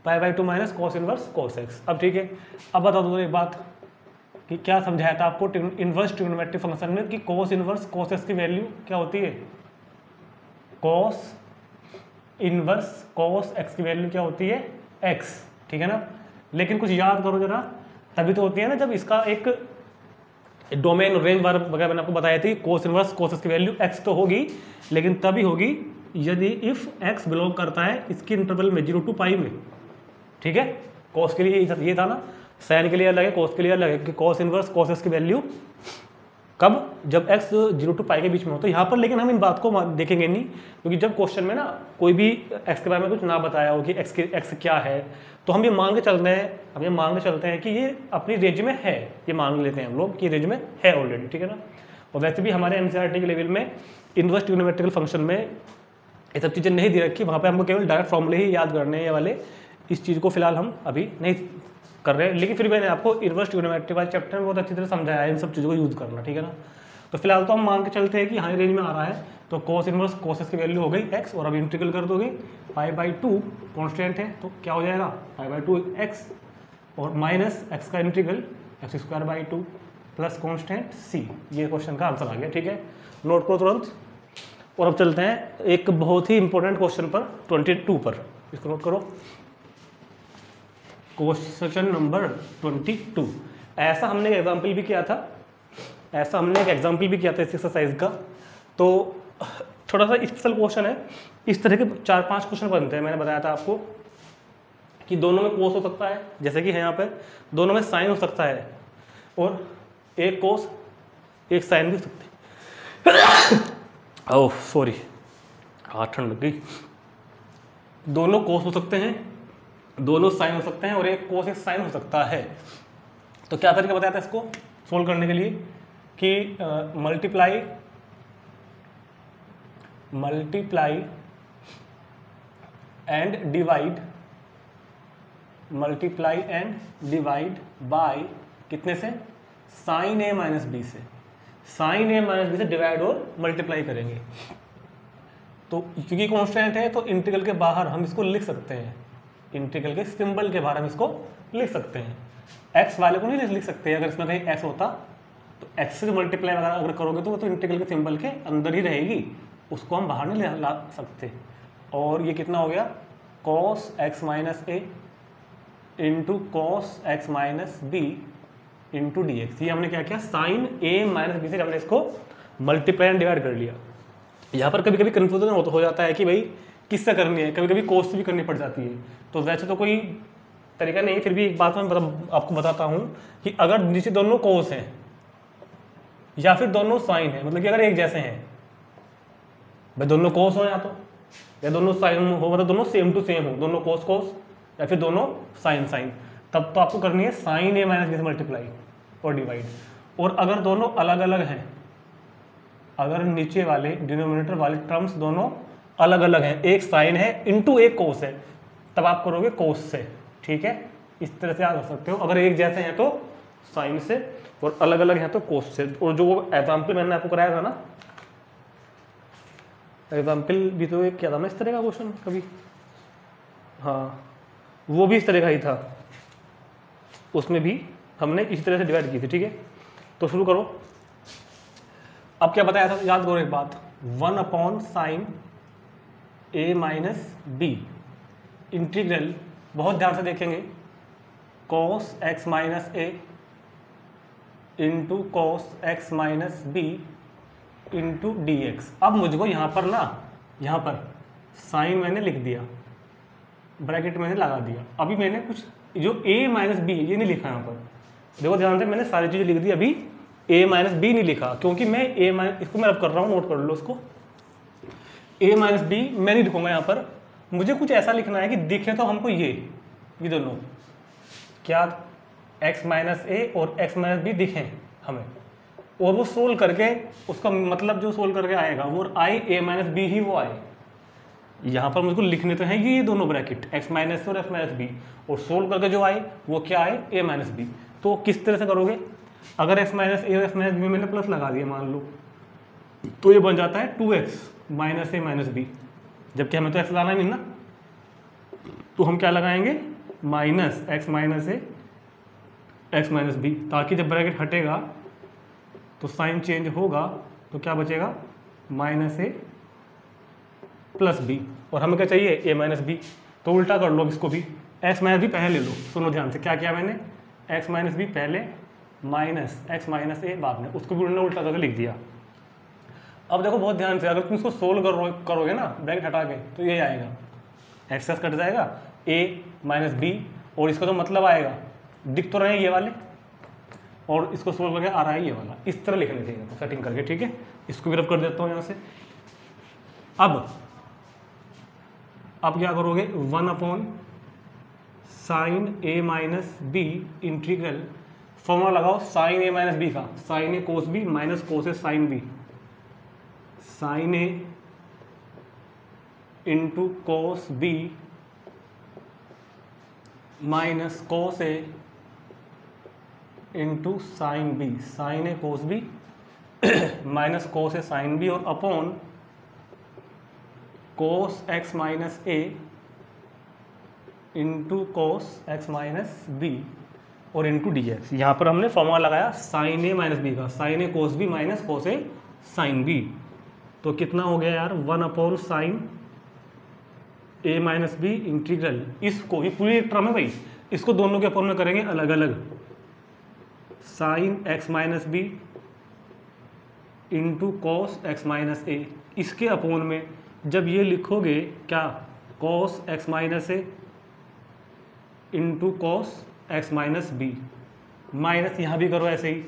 π/2 minus cos inverse cos x। अब ठीक है, अब बता दो एक बात कि क्या समझाया था आपको इनवर्स ट्रिग्नोमेट्रिक फंक्शन में कि cos इनवर्स cos x की वैल्यू क्या होती है, cos इनवर्स cos x की वैल्यू क्या होती है x। ठीक है ना, लेकिन कुछ याद करो जरा, तभी तो होती है ना जब इसका एक डोमेन रेंज वगैरह मैंने आपको बताया थी, cos इनवर्स cos x की वैल्यू x तो होगी, लेकिन तभी होगी यदि इफ x बिलोंग करता है इसके इंटरवल में 0 to π में। ठीक है, cos के लिए ये था ना, sin के लिए अलग है, cos के लिए अलग है, कि cos इनवर्स cos x की वैल्यू कब, जब x 0 to π के बीच में हो। तो यहाँ पर लेकिन हम इन बात को देखेंगे नहीं, क्योंकि जब क्वेश्चन में ना कोई भी x के बारे में कुछ ना बताया हो कि x क्या है, तो हम ये मान के चलते हैं कि ये अपनी रेंज में है, ये मान लेते हैं हम लोग कि रेंज में है ऑलरेडी। ठीक है ना, और वैसे भी हमारे एनसीईआरटी के लेवल में इनवर्स ट्रिग्नोमेट्रिकल फंक्शन में ये सब चीज़ें नहीं दे रखी, वहाँ पे हमको केवल डायरेक्ट फॉर्मूले ही याद करने हैं ये वाले। इस चीज़ को फिलहाल हम अभी नहीं कर रहे हैं, लेकिन फिर मैंने आपको इनवर्स ट्रिग्नोमेट्री वाले चैप्टर में बहुत अच्छी तरह समझाया है इन सब चीज़ों को यूज़ करना। ठीक है ना, तो फिलहाल तो हम मान के चलते हैं कि हाँ रेंज में आ रहा है, तो cos इनवर्स cos x की वैल्यू हो गई x, और अब इंटीग्रल कर दोगे π/2 कॉन्स्टेंट है तो क्या हो जाएगा π/2 x, और माइनस x का integral x² 2 plus constant c। ये क्वेश्चन का आंसर आ गया, ठीक है, नोट करो तुरंत। और अब चलते हैं एक बहुत ही इंपॉर्टेंट क्वेश्चन पर 22 पर, इसको नोट करो, क्वेश्चन नंबर 22। ऐसा हमने एक एग्जाम्पल भी किया था, इस एक्सरसाइज का। तो थोड़ा सा स्पेशल क्वेश्चन है, इस तरह के 4-5 क्वेश्चन बनते हैं। मैंने बताया था आपको कि दोनों में कोस हो सकता है, जैसे कि है यहाँ पे, दोनों में साइन हो सकता है, और एक कोस एक साइन भी हो सकते हैं। ओह सॉरी, हाथ ठंड लग गई। दोनों कोस हो सकते हैं, दोनों साइन हो सकते हैं, और एक कोस एक साइन हो सकता है। तो क्या तरीका बताया था इसको सोल्व करने के लिए कि मल्टीप्लाई एंड डिवाइड बाय कितने से, साइन a माइनस बी से, साइन a माइनस बी से डिवाइड और मल्टीप्लाई करेंगे। तो क्योंकि कांस्टेंट है तो इंटीग्रल के बाहर हम इसको लिख सकते हैं, इंटीग्रल के सिंबल के बाहर हम इसको लिख सकते हैं। x वाले को नहीं लिख सकते, अगर इसमें कहीं x होता तो x से मल्टीप्लाई अगर करोगे तो इंटीग्रल के सिंबल के अंदर ही रहेगी, उसको हम बाहर नहीं ला सकते। और ये कितना हो गया, cos x minus a into cos x minus b into d x. ये हमने क्या किया, साइन ए माइनस बी से हमने इसको मल्टीप्लाई एंड डिवाइड कर लिया। यहाँ पर कभी कभी कन्फ्यूजन हो जाता है कि भाई किससे करनी है, कभी कभी कोस से भी करनी पड़ जाती है। तो वैसे तो कोई तरीका नहीं है, फिर भी एक बात मैं आपको बताता हूँ कि अगर नीचे दोनों कोस हैं या फिर दोनों साइन है, मतलब कि अगर एक जैसे हैं, भाई दोनों कोस हो या दोनों साइन हो, मतलब दोनों सेम टू सेम हो, दोनों कोस कोस या फिर दोनों साइन साइन, तब तो आपको करनी है साइन ए माइनस बी से मल्टीप्लाई और डिवाइड। और अगर दोनों अलग अलग हैं, अगर नीचे वाले डिनोमिनेटर वाले टर्म्स दोनों अलग अलग हैं, एक साइन है इंटू एक कोस है, तब आप करोगे कोस से, ठीक है। इस तरह से आप कर सकते हो, अगर एक जैसे हैं तो साइन से, और अलग अलग हैं तो कोस से। और जो एग्जाम्पल मैंने आपको कराया था ना, एग्जाम्पल भी तो एक क्या था ना इस तरह का क्वेश्चन कभी, हाँ वो भी इस तरह का ही था, उसमें भी हमने इस तरह से डिवाइड की थी, ठीक है। तो शुरू करो। अब क्या बताया था, याद करो एक बात, 1/sin a minus b integral, बहुत ध्यान से देखेंगे, cos x minus a into cos x minus b into d x. अब मुझको यहाँ पर ना, यहाँ पर साइन मैंने लिख दिया, ब्रैकेट मैंने लगा दिया। अभी मैंने कुछ जो a माइनस बी ये नहीं लिखा यहाँ पर, देखो ध्यान से, मैंने सारी चीज़ें लिख दी, अभी a माइनस बी नहीं लिखा, क्योंकि मैं इसको मैं अब कर रहा हूँ, नोट कर लो उसको, a माइनस बी मैं नहीं लिखूंगा यहाँ पर। मुझे कुछ ऐसा लिखना है कि दिखे तो हमको ये दोनों क्या, x माइनस ए और x माइनस बी दिखें हमें, और वो सोल्व करके उसका मतलब जो सोल्व करके आएगा वो आई a माइनस बी ही वो आए। यहाँ पर मुझको लिखने तो हैं ये दोनों ब्रैकेट x माइनस और x माइनस बी, और सोल्व करके जो आए वो क्या आए, a माइनस बी। तो किस तरह से करोगे, अगर x माइनस ए और x माइनस बी में मैंने प्लस लगा दिया मान लो, तो ये बन जाता है 2x माइनस ए माइनस बी, जबकि हमें तो x लगाना नहीं ना, तो हम क्या लगाएंगे, माइनस x माइनस ए x माइनस बी, ताकि जब ब्रैकेट हटेगा तो साइन चेंज होगा, तो क्या बचेगा, माइनस ए प्लस बी, और हमें क्या चाहिए, a माइनस बी। तो उल्टा कर लो इसको भी, x माइनस बी पहले ले लो, सुनो ध्यान से, क्या किया मैंने, x माइनस बी पहले माइनस x माइनस ए बाद में, उसको भी उल्टा करके लिख दिया। अब देखो बहुत ध्यान से, अगर तुम इसको सोल्व करोगे ना ब्रैकेट हटा के, तो ये आएगा, एक्स कट जाएगा, a माइनस बी, और इसका तो मतलब आएगा, दिख तो रहे हैं ये वाले, और इसको सोल्व करके आ रहा है ये वाला। इस तरह लिखने चाहिए तो सेटिंग करके, ठीक है। इसको भी रब कर देता हूँ यहाँ से। अब क्या करोगे, 1/sin a minus b integral, formula लगाओ साइन ए माइनस बी का, sine a cos b minus cos a sine b, sine a into cos b minus cos a into sine b, sine a cos b minus cos a sine b और upon cos x minus a into cos x minus b और into d x. यहाँ पर हमने formula लगाया sine a minus b का, sine a cos b minus cos a sine B. तो कितना हो गया यार, 1 upon sine a minus b integral, इसको ये पूरी एक टर्म है भाई, इसको दोनों के अपॉन में करेंगे अलग अलग, sine x minus b into cos x minus a. इसके अपॉन में जब ये लिखोगे क्या, cos x minus a into cos x minus b, minus यहाँ भी करो ऐसे ही,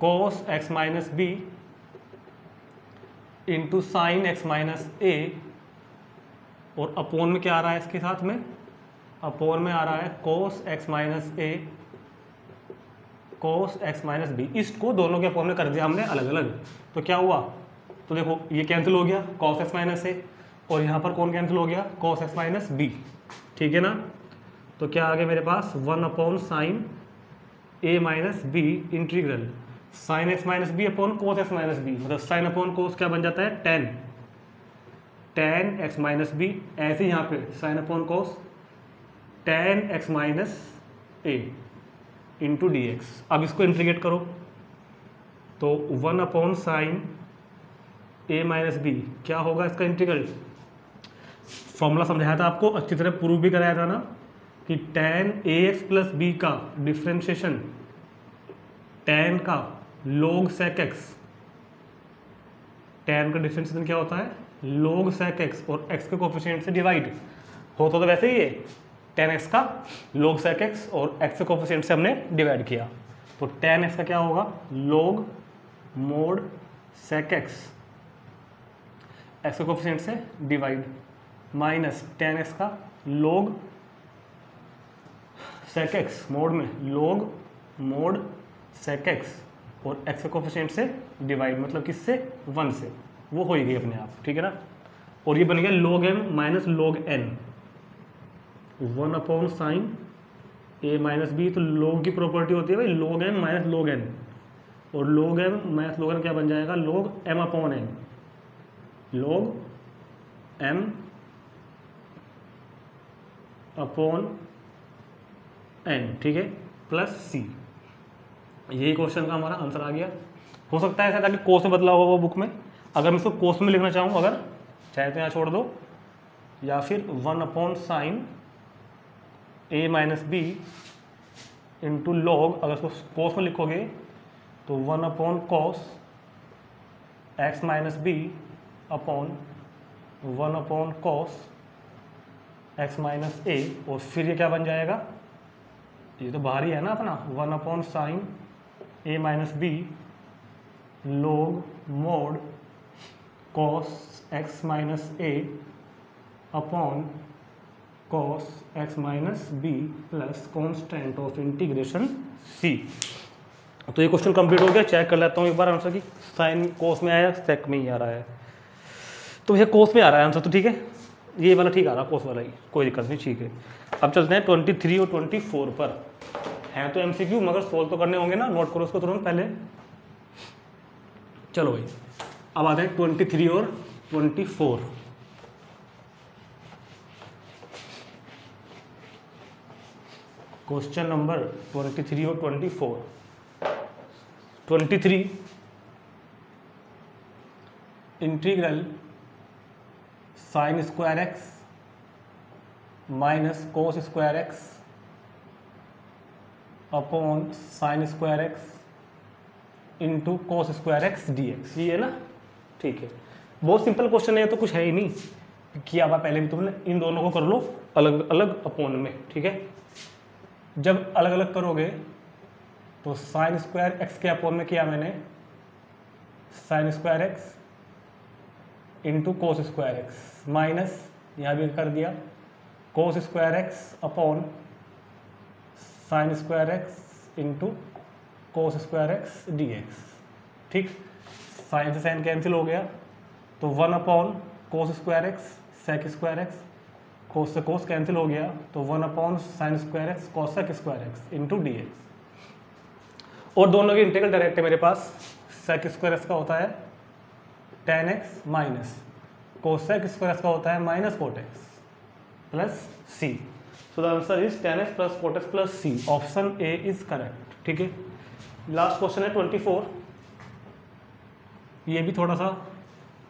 cos x minus b into sine x minus a, और अपोन में क्या आ रहा है इसके साथ में, अपोन में आ रहा है कोस एक्स माइनस ए कोस एक्स माइनस बी। इसको दोनों के अपोन में कर दिया हमने अलग अलग। तो क्या हुआ, तो देखो ये कैंसिल हो गया कॉस एक्स माइनस ए, और यहाँ पर कौन कैंसिल हो गया, कॉस एक्स माइनस बी, ठीक है ना। तो क्या आ गया मेरे पास, 1 upon sine a minus b integral sine x minus b upon cos x minus b, मतलब साइन अपॉन कोस क्या बन जाता है, टेन एक्स माइनस बी, ऐसे यहाँ पे sine upon cos tan x minus a into d x. अब इसको इंटीग्रेट करो तो 1 upon sine a minus b क्या होगा इसका इंटीग्रल, फॉर्मूला समझाया था आपको, अच्छी तरह प्रूव भी कराया था ना, कि टेन ए एक्स प्लस बी का डिफ्रेंशिएशन टेन का log sec x, टेन का डिफ्रेंशिएशन क्या होता है, log sec x, और x के कोफिशिएंट से डिवाइड होता तो वैसे ही है, टेन एक्स का log sec x और x के कोफिशिएंट से हमने डिवाइड किया, तो टेन एक्स का क्या होगा, log mod sec x, x के कोफिशिएंट से डिवाइड, माइनस टेन एक्स का log sec x मोड में log mod sec x और x के कोफिशिएंट से डिवाइड, मतलब किससे, 1 से, वो हो ही गई अपने आप, ठीक है ना। और ये बन गया log m minus log n, 1 upon sine a minus b, तो log की प्रॉपर्टी होती है भाई log m minus log n, और log m minus log n क्या बन जाएगा, log m upon n, log m upon n, ठीक है, प्लस c। यही क्वेश्चन का हमारा आंसर आ गया। हो सकता है ऐसा था कि कोस में बदला हुआ वो बुक में, अगर मैं इसको कोस में लिखना चाहूँ, अगर चाहे तो यहाँ छोड़ दो, या फिर 1 upon sine a minus b into log, अगर इसको कोस में लिखोगे तो 1 upon cos x minus b upon 1 upon cos x minus a, और फिर ये क्या बन जाएगा, ये तो बाहर ही है ना अपना, 1 upon sine a minus b log mod cos x minus a upon cos x minus b plus constant of integration c। तो ये क्वेश्चन कंप्लीट हो गया। चेक कर लेता हूँ एक बार आंसर की, साइन कोस में आया, सेक में ही आ रहा है, तो ये कोस में आ रहा है आंसर, तो ठीक है, ये वाला ठीक आ रहा है, कोस वाला ही, कोई दिक्कत नहीं, ठीक है। अब चलते हैं 23 और 24 पर। है तो MCQ, मगर सोल्व तो करने होंगे ना, नोट करो उसको तुरंत पहले। चलो भाई, अब आते हैं 23 और 24। क्वेश्चन नंबर 23 और 24। 23 integral sign square x minus cos square x upon sine square x into cos square x d x, ये है ना, ठीक है। बहुत सिंपल क्वेश्चन है, तो कुछ है ही नहीं, किया हुआ पहले भी तुमने। इन दोनों को कर लो अलग अलग अपॉन में, ठीक है। जब अलग अलग करोगे तो साइन स्क्वायर एक्स के अपॉन में किया मैंने, sine square x into cos square x, minus यहाँ भी कर दिया cos square x upon sine square x into cos square x d x, ठीक। साइन से साइन कैंसिल हो गया, तो 1 upon cos square x sec square x, cos से कोस कैंसिल हो गया, तो 1 upon sine square x cosec square x into d x. और दोनों की इंटीग्रल डायरेक्ट है मेरे पास, सेक स्क्वायर एस का होता है tan x minus cosec square s का होता है minus cot x plus c. So the answer is tan x plus cot x plus c. Option a is correct. ठीक है, लास्ट क्वेश्चन है 24। ये भी थोड़ा सा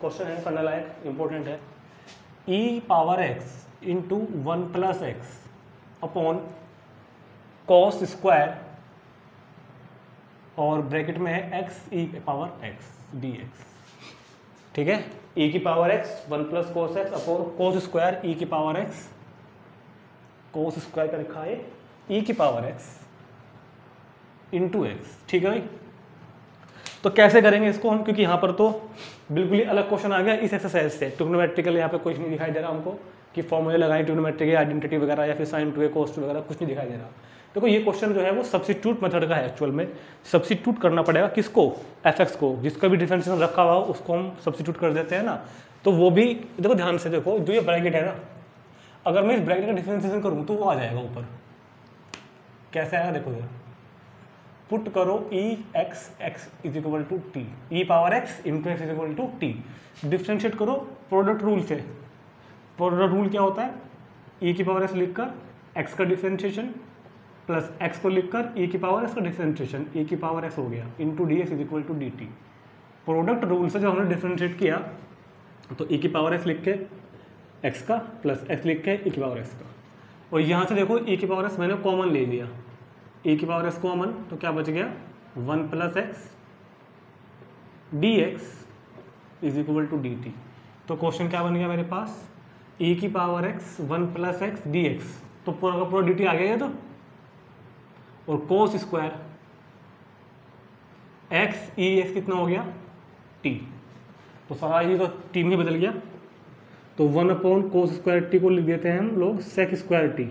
क्वेश्चन है, करने लायक, इंपॉर्टेंट है। e power x into 1 plus x upon cos square और ब्रैकेट में है x e power x dx। ठीक है, e की power x 1 plus cos x upon cos square e की पावर x, कोस स्क्वायर का लिखा है e की पावर x इंटू एक्स। ठीक है भाई, तो कैसे करेंगे इसको हम, क्योंकि यहाँ पर तो बिल्कुल ही अलग क्वेश्चन आ गया इस एक्सरसाइज से। ट्रिग्नोमेट्रिकल यहाँ पे कुछ नहीं दिखाई दे रहा हमको कि फॉर्मूले लगाएं ट्रिग्नोमेट्रिक आइडेंटिटी वगैरह या फिर साइन 2a cos 2 वगैरह, कुछ नहीं दिखाई दे रहा। देखो ये क्वेश्चन जो है वो सब्स्टिट्यूट मेथड का है। एक्चुअल में सब्स्टिट्यूट करना पड़ेगा किसको, एफ को, जिसका भी डिफरेंशिएशन रखा हुआ उसको हम सब्स्टिट्यूट कर देते हैं ना। तो वो भी देखो ध्यान से देखो, जो ये ब्रैकेट है ना, अगर मैं इस ब्रैकेट का डिफरेंशिएशन करूँ तो वो आ जाएगा ऊपर। कैसे आएगा देखो यार, पुट करो e x x is equal to t, e power x into x is equal to t. Differentiate करो प्रोडक्ट रूल से। प्रोडक्ट रूल क्या होता है, ई की पावर एक्स लिखकर एक्स का डिफ्रेंशिएशन प्लस एक्स को लिखकर ई की पावर एक्स का डिफ्रेंशिएशन, ई की पावर एक्स हो गया into d x is equal to d t. Product rule से जब हमने डिफ्रेंशिएट किया तो ई की पावर एक्स लिख के एक्स का प्लस एक्स लिख के ई की पावर एक्स का, और यहाँ से देखो ई की पावर एक्स मैंने कॉमन ले लिया, e की पावर एक्स कॉमन, तो क्या बच गया 1 plus x d x is equal to d t. तो क्वेश्चन क्या बन गया मेरे पास, e की power x 1 plus x d x, तो पूरा का पूरा डी टी आ गया तो, और कोस स्क्वायर एक्स ई एक्स कितना हो गया टी, तो सारा ये तो टी में बदल गया। तो 1 अपॉन कोस स्क्वायर टी को लिख देते हैं हम लोग sec square t,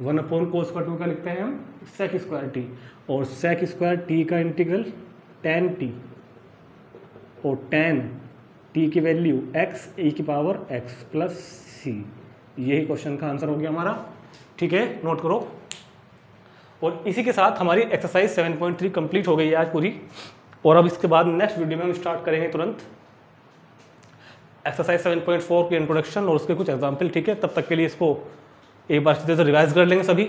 1 upon cos square 2 का लिखते हैं हम सेक स्क्वायर टी, और सेक स्क्वायर टी का इंटीग्रल tan टी, और tan टी की वैल्यू x e की पावर x प्लस सी। यही क्वेश्चन का आंसर हो गया हमारा। ठीक है, नोट करो। और इसी के साथ हमारी एक्सरसाइज 7.3 कंप्लीट हो गई है आज पूरी, और अब इसके बाद नेक्स्ट वीडियो में हम स्टार्ट करेंगे तुरंत एक्सरसाइज 7.4 की इंट्रोडक्शन और उसके कुछ एग्जाम्पल। ठीक है, तब तक के लिए इसको एक बार से रिवाइज कर लेंगे सभी।